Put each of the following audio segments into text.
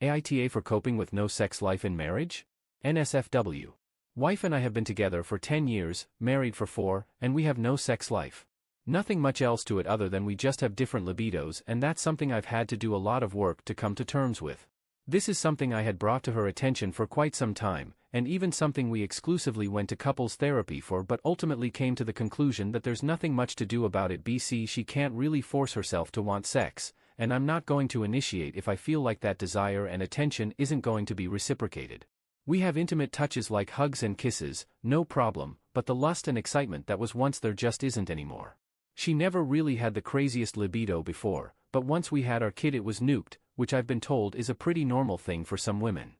AITA for coping with no sex life in marriage? NSFW. Wife and I have been together for 10 years, married for 4, and we have no sex life. Nothing much else to it other than we just have different libidos, and that's something I've had to do a lot of work to come to terms with. This is something I had brought to her attention for quite some time, and even something we exclusively went to couples therapy for, but ultimately came to the conclusion that there's nothing much to do about it. She can't really force herself to want sex, and I'm not going to initiate if I feel like that desire and attention isn't going to be reciprocated. We have intimate touches like hugs and kisses, no problem, but the lust and excitement that was once there just isn't anymore. She never really had the craziest libido before, but once we had our kid it was nuked, which I've been told is a pretty normal thing for some women.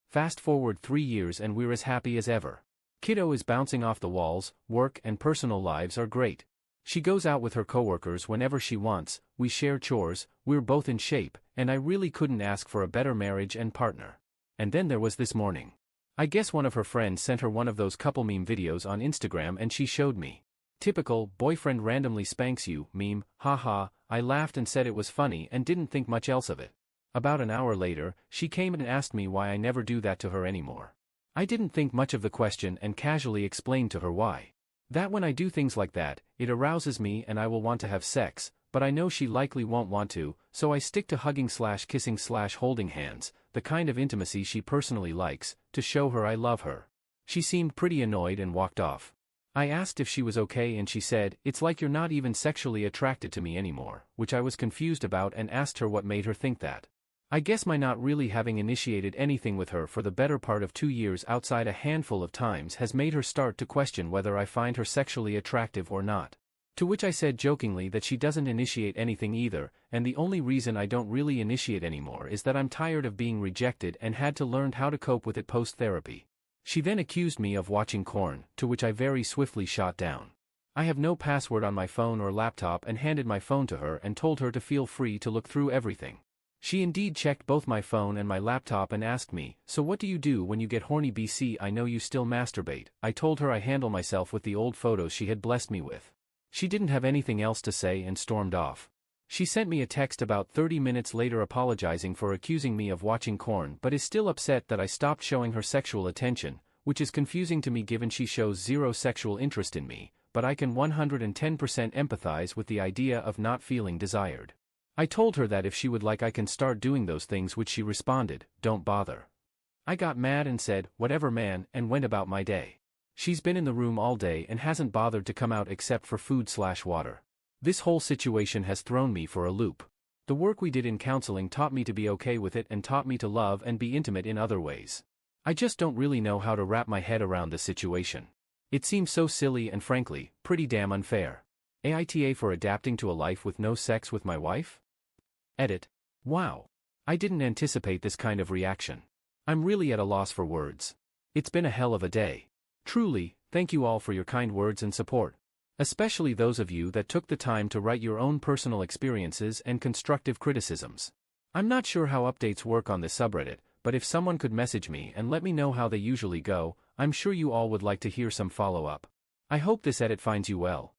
Fast forward 3 years and we're as happy as ever. Kiddo is bouncing off the walls, work and personal lives are great. She goes out with her coworkers whenever she wants, we share chores, we're both in shape, and I really couldn't ask for a better marriage and partner. And then there was this morning. I guess one of her friends sent her one of those couple meme videos on Instagram and she showed me. Typical, boyfriend randomly spanks you, meme, haha. I laughed and said it was funny and didn't think much else of it. About an hour later, she came and asked me why I never do that to her anymore. I didn't think much of the question and casually explained to her why. That when I do things like that, it arouses me and I will want to have sex, but I know she likely won't want to, so I stick to hugging/kissing/holding hands, the kind of intimacy she personally likes, to show her I love her. She seemed pretty annoyed and walked off. I asked if she was okay and she said, "It's like you're not even sexually attracted to me anymore," which I was confused about and asked her what made her think that. I guess my not really having initiated anything with her for the better part of 2 years outside a handful of times has made her start to question whether I find her sexually attractive or not. To which I said jokingly that she doesn't initiate anything either, and the only reason I don't really initiate anymore is that I'm tired of being rejected and had to learn how to cope with it post-therapy. She then accused me of watching porn, to which I very swiftly shot down. I have no password on my phone or laptop and handed my phone to her and told her to feel free to look through everything. She indeed checked both my phone and my laptop and asked me, "So what do you do when you get horny?" I know you still masturbate. I told her I handle myself with the old photos she had blessed me with. She didn't have anything else to say and stormed off. She sent me a text about 30 minutes later apologizing for accusing me of watching porn but is still upset that I stopped showing her sexual attention, which is confusing to me given she shows zero sexual interest in me, but I can 110% empathize with the idea of not feeling desired. I told her that if she would like I can start doing those things, which she responded, "Don't bother." I got mad and said, "Whatever man," and went about my day. She's been in the room all day and hasn't bothered to come out except for food/water. This whole situation has thrown me for a loop. The work we did in counseling taught me to be okay with it and taught me to love and be intimate in other ways. I just don't really know how to wrap my head around the situation. It seems so silly and frankly, pretty damn unfair. AITA for adapting to a life with no sex with my wife? Edit. Wow. I didn't anticipate this kind of reaction. I'm really at a loss for words. It's been a hell of a day. Truly, thank you all for your kind words and support. Especially those of you that took the time to write your own personal experiences and constructive criticisms. I'm not sure how updates work on this subreddit, but if someone could message me and let me know how they usually go, I'm sure you all would like to hear some follow-up. I hope this edit finds you well.